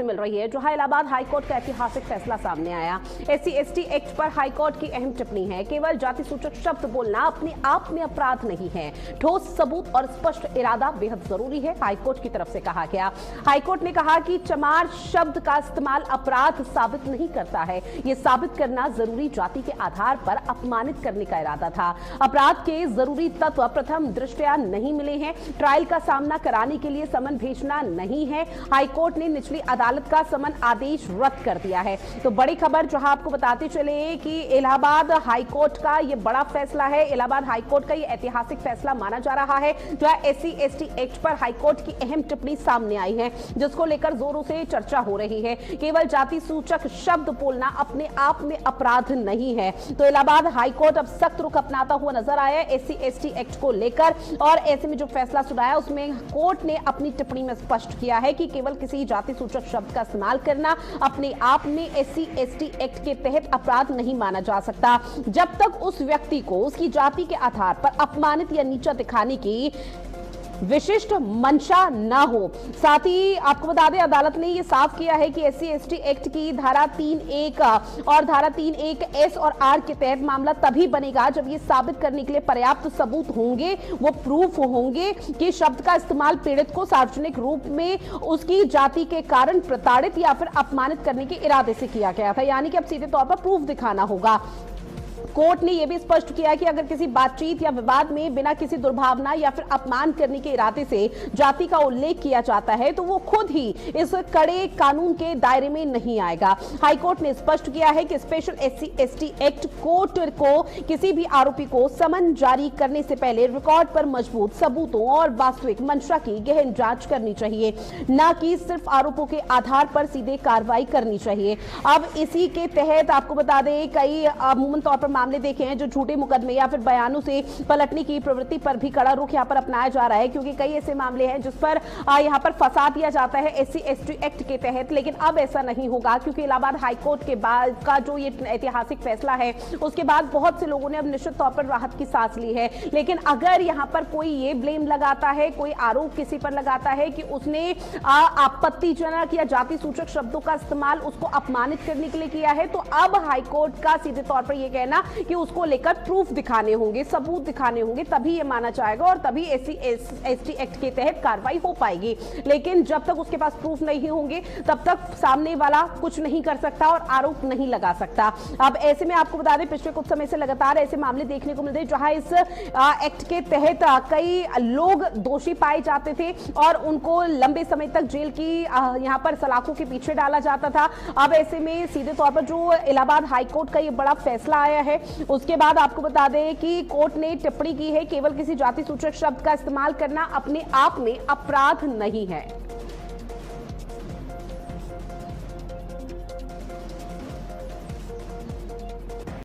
मिल रही है, जहां इलाहाबाद हाईकोर्ट का ऐतिहासिक फैसला सामने आया। SC/ST एक्ट पर हाईकोर्ट की अहम टिप्पणी है, केवल जाति सूचक शब्द बोलना अपने आप में अपराध नहीं है, ठोस सबूत और स्पष्ट इरादा बेहद जरूरी है, हाईकोर्ट की तरफ से कहा गया। हाईकोर्ट ने कहा कि चमार शब्द का इस्तेमाल अपराध साबित नहीं करता है, यह साबित करना जरूरी जाति के आधार पर अपमानित करने का इरादा था। अपराध के जरूरी तत्व प्रथम दृष्टया नहीं मिले हैं, ट्रायल का सामना कराने के लिए समन भेजना नहीं है। हाईकोर्ट ने निचली अदालत का समन आदेश रद्द कर दिया है। तो बड़ी खबर जहां आपको बताते चले कि इलाहाबाद हाईकोर्ट का यह बड़ा फैसला है, इलाहाबाद हाईकोर्ट का यह ऐतिहासिक फैसला माना जा रहा है, जहां SC/ST एक्ट पर हाईकोर्ट की अहम टिप्पणी सामने आई है, जिसको लेकर जोरों से चर्चा हो रही है। केवल जाति सूचक शब्द बोलना अपने आप में अपराध नहीं है। तो इलाहाबाद हाईकोर्ट अब सख्त रुख अपनाता हुआ नजर आया SC/ST एक्ट को लेकर, और ऐसे में जो फैसला सुनाया उसमें कोर्ट ने अपनी टिप्पणी में स्पष्ट किया है कि केवल किसी जाति सूचक शब्द का इस्तेमाल करना अपने आप में SC/ST एक्ट के तहत अपराध नहीं माना जा सकता, जब तक उस व्यक्ति को उसकी जाति के आधार पर अपमानित या नीचा दिखाने की विशिष्ट मंशा न हो। साथ ही आपको बता दें, अदालत ने यह साफ किया है कि SC/ST एक्ट की धारा 3(1) और धारा 3(1)(s) और R के तहत मामला तभी बनेगा जब यह साबित करने के लिए पर्याप्त सबूत होंगे, वो प्रूफ होंगे कि शब्द का इस्तेमाल पीड़ित को सार्वजनिक रूप में उसकी जाति के कारण प्रताड़ित या फिर अपमानित करने के इरादे से किया गया था। यानी कि अब सीधे तौर पर प्रूफ दिखाना होगा। कोर्ट ने यह भी स्पष्ट किया कि अगर किसी बातचीत या विवाद में बिना किसी दुर्भावना या फिर अपमान करने के इरादे से जाति का उल्लेख किया जाता है, तो वो खुद ही इस कड़े कानून के दायरे में नहीं आएगा। हाईकोर्ट ने स्पष्ट किया है कि स्पेशल SC/ST एक्ट कोर्ट को किसी भी आरोपी को समन जारी करने से पहले रिकॉर्ड पर मजबूत सबूतों और वास्तविक मंशा की गहन जांच करनी चाहिए, न कि सिर्फ आरोपों के आधार पर सीधे कार्रवाई करनी चाहिए। अब इसी के तहत आपको बता दें, कई अमूमन तौर पर मामले देखे हैं जो झूठे मुकदमे या फिर बयानों से पलटने की प्रवृत्ति पर भी कड़ा रुख यहां पर अपनाया जा रहा है, क्योंकि कई ऐसे मामले हैं जिस पर यहां पर फंसा दिया जाता है SC/ST एक्ट के तहत। लेकिन अब ऐसा नहीं होगा, क्योंकि इलाहाबाद हाईकोर्ट के बाद का जो ये ऐतिहासिक फैसला है, उसके बाद बहुत से लोगों ने अब निश्चित तौर पर राहत की सांस ली है। लेकिन अगर यहां पर कोई ये ब्लेम लगाता है, कोई आरोप किसी पर लगाता है कि उसने आपत्तिजनक या जाति सूचक शब्दों का इस्तेमाल उसको अपमानित करने के लिए किया है, तो अब हाईकोर्ट का सीधे तौर पर यह कहना कि उसको लेकर प्रूफ दिखाने होंगे, सबूत दिखाने होंगे, तभी ये माना जाएगा और तभी SC/ST एक्ट के तहत कार्रवाई हो पाएगी। लेकिन जब तक उसके पास प्रूफ नहीं होंगे, तब तक सामने वाला कुछ नहीं कर सकता और आरोप नहीं लगा सकता। अब ऐसे में आपको बता दें, पिछले कुछ समय से लगातार ऐसे मामले देखने को मिलते हैं जहां इस एक्ट के तहत कई लोग दोषी पाए जाते थे और उनको लंबे समय तक जेल की यहां पर सलाखों के पीछे डाला जाता था। अब ऐसे में सीधे तौर पर जो इलाहाबाद हाईकोर्ट का ये बड़ा फैसला आया है, उसके बाद आपको बता दें कि कोर्ट ने टिप्पणी की है, केवल किसी जाति सूचक शब्द का इस्तेमाल करना अपने आप में अपराध नहीं है।